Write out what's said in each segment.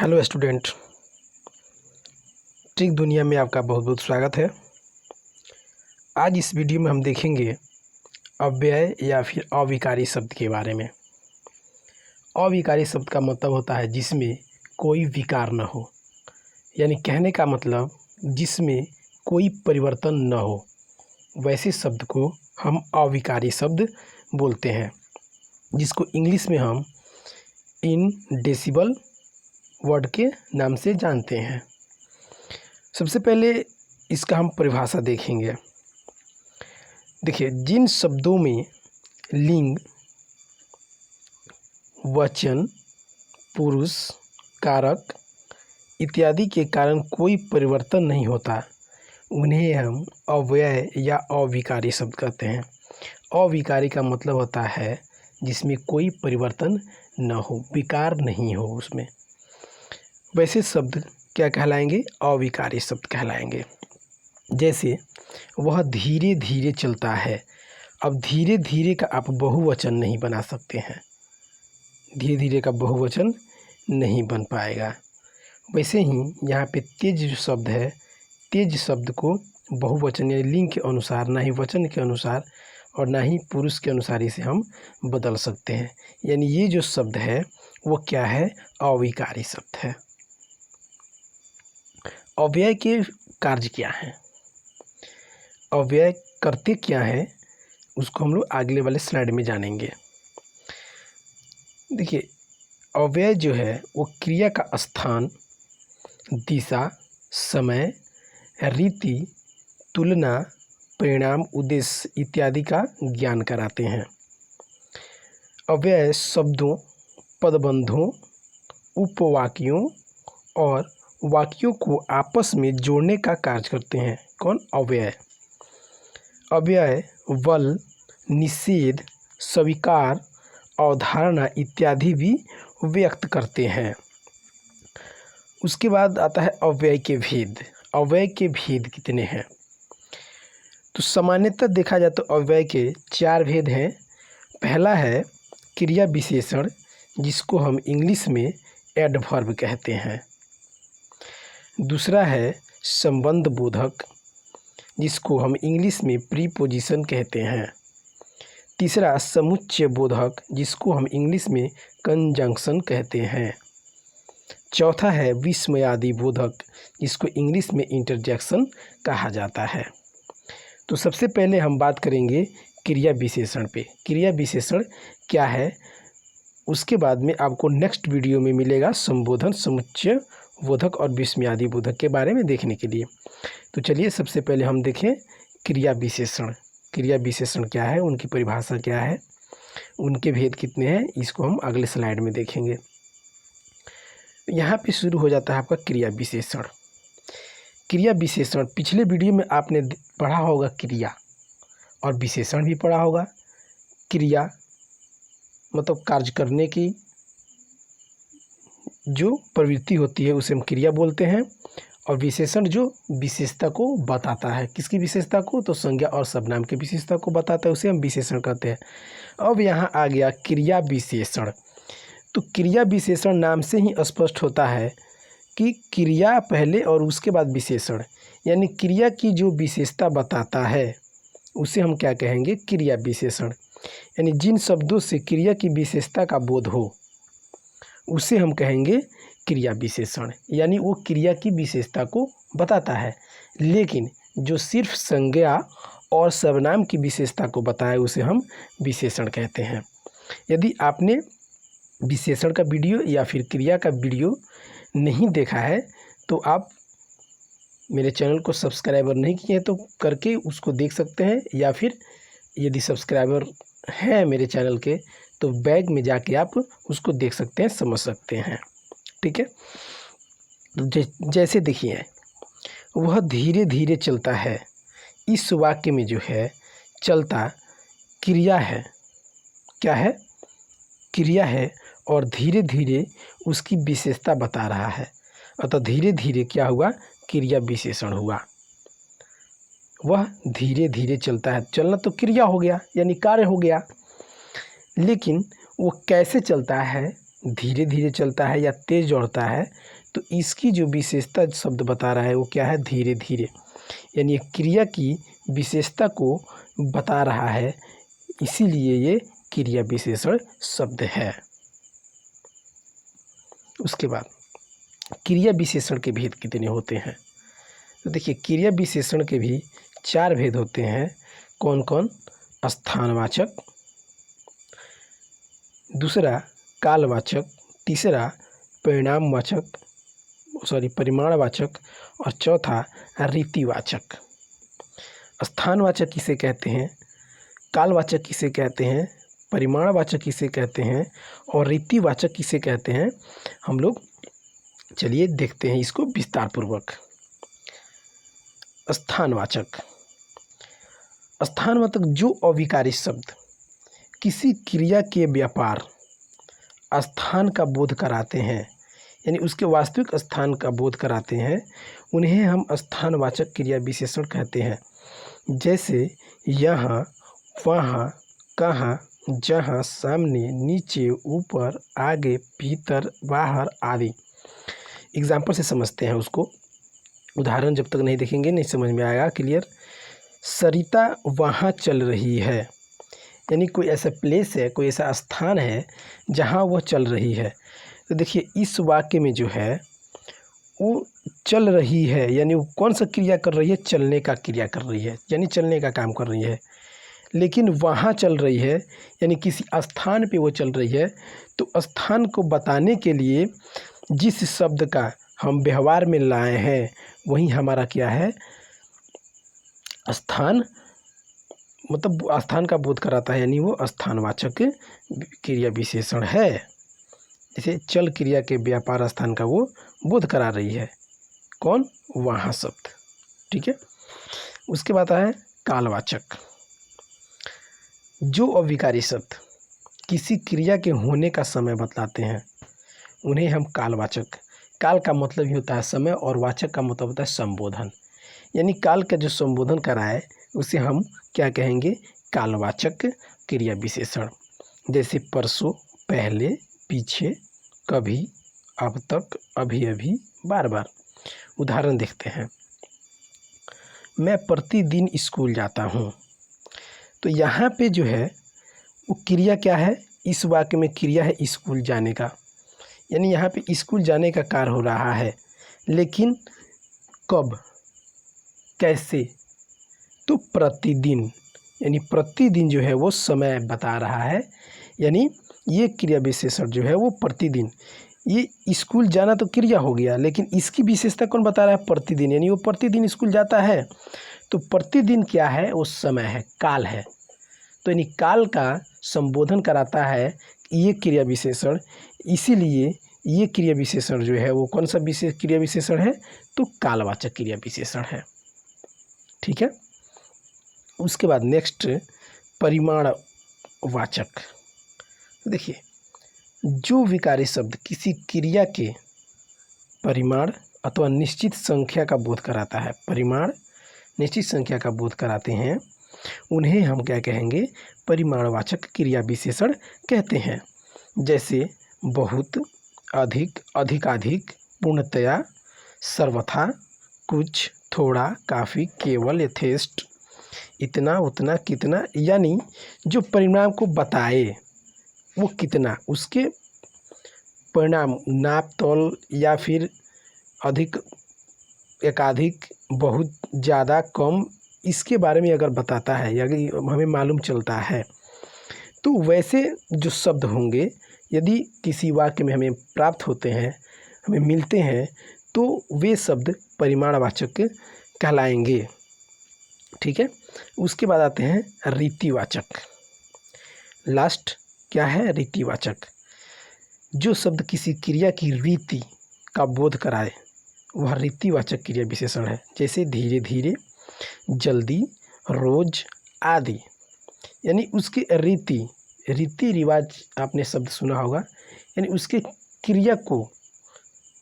Hello student, trick दुनिया में आपका बहुत बहुत स्वागत है। आज इस वीडियो में हम देखेंगे अव्यय या फिर अविकारी शब्द के बारे में। अविकारी शब्द का मतलब होता है जिसमें कोई विकार न हो, यानी कहने का मतलब जिसमें कोई परिवर्तन न हो, वैसे शब्द को हम अविकारी शब्द बोलते हैं, जिसको इंग्लिश में हम इनडेसिबल वर्ड के नाम से जानते हैं। सबसे पहले इसका हम परिभाषा देखेंगे। देखिए, जिन शब्दों में लिंग, वचन, पुरुष, कारक इत्यादि के कारण कोई परिवर्तन नहीं होता, उन्हें हम अव्यय या अविकारी शब्द कहते हैं। अविकारी का मतलब होता है जिसमें कोई परिवर्तन न हो, विकार नहीं हो उसमें, वैसे शब्द क्या कहलाएंगे? अविकारी शब्द कहलाएंगे। जैसे वह धीरे धीरे चलता है। अब धीरे धीरे का आप बहुवचन नहीं बना सकते हैं, धीरे धीरे का बहुवचन नहीं बन पाएगा। वैसे ही यहाँ पे तेज जो शब्द है, तेज शब्द को बहुवचन या लिंग के अनुसार, ना ही वचन के अनुसार और ना ही पुरुष के अनुसार इसे हम बदल सकते हैं। यानी ये जो शब्द है वो क्या है? अविकारी शब्द है। अव्यय के कार्य क्या है, अव्यय करते क्या है, उसको हम लोग अगले वाले स्लाइड में जानेंगे। देखिए, अव्यय जो है वो क्रिया का स्थान, दिशा, समय, रीति, तुलना, परिणाम, उद्देश्य इत्यादि का ज्ञान कराते हैं। अव्यय शब्दों, पदबंधों, उपवाक्यों और वाक्यों को आपस में जोड़ने का कार्य करते हैं। कौन? अव्यय। अव्यय बल, निषेध, स्वीकार, अवधारणा इत्यादि भी व्यक्त करते हैं। उसके बाद आता है अव्यय के भेद। अव्यय के भेद कितने हैं? तो सामान्यतः देखा जाए तो अव्यय के 4 भेद हैं। पहला है क्रिया विशेषण, जिसको हम इंग्लिश में एडवर्ब कहते हैं। दूसरा है संबंध बोधक, जिसको हम इंग्लिश में प्रीपोजिशन कहते हैं। तीसरा समुच्चय बोधक, जिसको हम इंग्लिश में कंजंक्शन कहते हैं। चौथा है विस्मयादि बोधक, जिसको इंग्लिश में इंटरजेक्शन कहा जाता है। तो सबसे पहले हम बात करेंगे क्रिया विशेषण पे। क्रिया विशेषण क्या है, उसके बाद में आपको नेक्स्ट वीडियो में मिलेगा संबोधन, समुच्चय बोधक और विस्मयादि बोधक के बारे में देखने के लिए। तो चलिए सबसे पहले हम देखें क्रिया विशेषण। क्रिया विशेषण क्या है, उनकी परिभाषा क्या है, उनके भेद कितने हैं, इसको हम अगले स्लाइड में देखेंगे। यहाँ पे शुरू हो जाता है आपका क्रिया विशेषण। क्रिया विशेषण पिछले वीडियो में आपने पढ़ा होगा, क्रिया और विशेषण भी पढ़ा होगा। क्रिया मतलब कार्य करने की जो प्रवृत्ति होती है उसे हम क्रिया बोलते हैं, और विशेषण जो विशेषता को बताता है। किसकी विशेषता को? तो संज्ञा और सर्वनाम की विशेषता को बताता है, उसे हम विशेषण कहते हैं। अब यहाँ आ गया क्रिया विशेषण। तो क्रिया विशेषण नाम से ही स्पष्ट होता है कि क्रिया पहले और उसके बाद विशेषण, यानी क्रिया की जो विशेषता बताता है उसे हम क्या कहेंगे? क्रिया विशेषण। यानी जिन शब्दों से क्रिया की विशेषता का बोध हो उसे हम कहेंगे क्रिया विशेषण, यानी वो क्रिया की विशेषता को बताता है। लेकिन जो सिर्फ संज्ञा और सर्वनाम की विशेषता को बताए उसे हम विशेषण कहते हैं। यदि आपने विशेषण का वीडियो या फिर क्रिया का वीडियो नहीं देखा है तो आप मेरे चैनल को सब्सक्राइबर नहीं किए हैं तो करके उसको देख सकते हैं, या फिर यदि सब्सक्राइबर हैं मेरे चैनल के तो बैग में जाके आप उसको देख सकते हैं, समझ सकते हैं। ठीक है। तो जैसे देखिए, वह धीरे धीरे चलता है। इस वाक्य में जो है चलता क्रिया है। क्या है? क्रिया है, और धीरे धीरे उसकी विशेषता बता रहा है। अतः धीरे धीरे क्या हुआ? क्रिया विशेषण हुआ। वह धीरे धीरे चलता है। चलना तो क्रिया हो गया, यानी कार्य हो गया। लेकिन वो कैसे चलता है धीरे धीरे चलता है या तेज दौड़ता है, तो इसकी जो विशेषता शब्द बता रहा है वो क्या है, धीरे धीरे। यानी क्रिया की विशेषता को बता रहा है, इसीलिए ये क्रिया विशेषण शब्द है। उसके बाद क्रिया विशेषण के भेद कितने होते हैं? तो देखिए, क्रिया विशेषण के भी 4 भेद होते हैं। कौन कौन? स्थानवाचक, दूसरा कालवाचक, तीसरा परिमाणवाचक और चौथा रीतिवाचक। स्थानवाचक किसे कहते हैं, कालवाचक किसे कहते हैं, परिमाणवाचक किसे कहते हैं और रीतिवाचक किसे कहते हैं, हम लोग चलिए देखते हैं इसको विस्तार पूर्वक। स्थानवाचक जो अविकारी शब्द किसी क्रिया के व्यापार स्थान का बोध कराते हैं, यानी उसके वास्तविक स्थान का बोध कराते हैं, उन्हें हम स्थानवाचक क्रिया विशेषण कहते हैं। जैसे यहाँ, वहाँ, कहाँ, जहाँ, सामने, नीचे, ऊपर, आगे, भीतर, बाहर आदि। एग्जाम्पल से समझते हैं उसको, उदाहरण जब तक नहीं देखेंगे नहीं समझ में आएगा क्लियर। सरिता वहाँ चल रही है, यानी कोई ऐसा प्लेस है, कोई ऐसा स्थान है जहाँ वह चल रही है। तो देखिए, इस वाक्य में जो है वो चल रही है, यानी वो कौन सा क्रिया कर रही है, चलने का क्रिया कर रही है, यानी चलने का काम कर रही है। लेकिन वहाँ चल रही है यानी किसी स्थान पे वो चल रही है। तो स्थान को बताने के लिए जिस शब्द का हम व्यवहार में लाए हैं वही हमारा क्या है, स्थान, मतलब स्थान का बोध कराता है, यानी वो स्थानवाचक क्रिया विशेषण है। जैसे चल क्रिया के व्यापार स्थान का वो बोध करा रही है, कौन, वहाँ शब्द। ठीक है। उसके बाद है कालवाचक। जो अविकारी शब्द किसी क्रिया के होने का समय बतलाते हैं उन्हें हम कालवाचक, काल का मतलब ही होता है समय और वाचक का मतलब होता है संबोधन, यानी काल का जो संबोधन कराए उसे हम क्या कहेंगे, कालवाचक क्रिया विशेषण। जैसे परसों, पहले, पीछे, कभी, अब तक, अभी अभी, बार बार। उदाहरण देखते हैं। मैं प्रतिदिन स्कूल जाता हूँ। तो यहाँ पे जो है वो क्रिया क्या है, इस वाक्य में क्रिया है स्कूल जाने का, यानी यहाँ पे स्कूल जाने का कार्य हो रहा है। लेकिन कब, कैसे, तो प्रतिदिन, यानी प्रतिदिन जो है वो समय बता रहा है, यानी ये क्रिया विशेषण जो है वो प्रतिदिन। ये स्कूल जाना तो क्रिया हो गया, लेकिन इसकी विशेषता कौन बता रहा है, प्रतिदिन, यानी वो प्रतिदिन स्कूल जाता है। तो प्रतिदिन क्या है, वो समय है, काल है। तो यानी काल का संबोधन कराता है ये क्रिया विशेषण, इसीलिए ये क्रिया विशेषण जो है वो कौन सा विशेष क्रिया विशेषण है, तो कालवाचक क्रिया विशेषण है। ठीक है। उसके बाद नेक्स्ट परिमाणवाचक। देखिए, जो विकारी शब्द किसी क्रिया के परिमाण अथवा निश्चित संख्या का बोध कराता है, परिमाण निश्चित संख्या का बोध कराते हैं, उन्हें हम क्या कहेंगे, परिमाणवाचक क्रिया विशेषण कहते हैं। जैसे बहुत, अधिक, अधिकाधिक, पूर्णतया, सर्वथा, कुछ, थोड़ा, काफ़ी, केवल, यथेष्ट, इतना, उतना, कितना, यानी जो परिणाम को बताए वो कितना, उसके परिणाम, नाप तौल या फिर अधिक, एकाधिक, बहुत, ज़्यादा, कम, इसके बारे में अगर बताता है या हमें मालूम चलता है, तो वैसे जो शब्द होंगे यदि किसी वाक्य में हमें प्राप्त होते हैं, हमें मिलते हैं, तो वे शब्द परिमाणवाचक कहलाएंगे। ठीक है। उसके बाद आते हैं रीतिवाचक। लास्ट क्या है, रीतिवाचक। जो शब्द किसी क्रिया की रीति का बोध कराए वह रीतिवाचक क्रिया विशेषण है। जैसे धीरे धीरे, जल्दी, रोज आदि, यानी उसके रीति रिवाज आपने शब्द सुना होगा, यानी उसके क्रिया को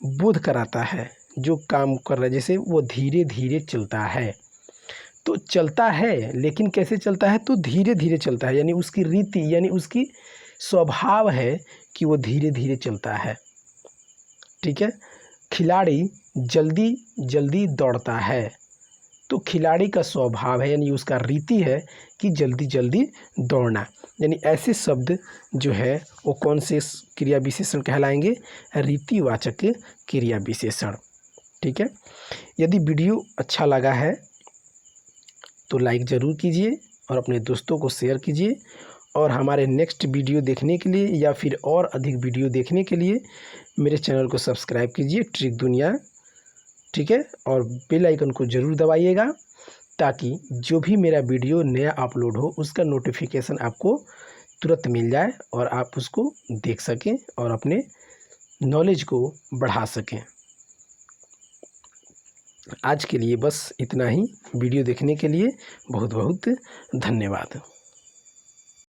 बोध कराता है, जो काम कर रहा है। जैसे वो धीरे धीरे चलता है, तो चलता है लेकिन कैसे चलता है, तो धीरे धीरे चलता है, यानी उसकी रीति, यानी उसकी स्वभाव है कि वो धीरे धीरे चलता है। ठीक है। खिलाड़ी जल्दी जल्दी दौड़ता है, तो खिलाड़ी का स्वभाव है यानी उसका रीति है कि जल्दी जल्दी दौड़ना। यानी ऐसे शब्द जो है वो कौन से क्रिया विशेषण कहलाएंगे? रीतिवाचक क्रिया विशेषण। ठीक है। यदि वीडियो अच्छा लगा है तो लाइक ज़रूर कीजिए और अपने दोस्तों को शेयर कीजिए, और हमारे नेक्स्ट वीडियो देखने के लिए या फिर और अधिक वीडियो देखने के लिए मेरे चैनल को सब्सक्राइब कीजिए, ट्रिक दुनिया। ठीक है। और बेल आइकन को ज़रूर दबाइएगा ताकि जो भी मेरा वीडियो नया अपलोड हो उसका नोटिफिकेशन आपको तुरंत मिल जाए और आप उसको देख सकें और अपने नॉलेज को बढ़ा सकें। आज के लिए बस इतना ही। वीडियो देखने के लिए बहुत बहुत धन्यवाद।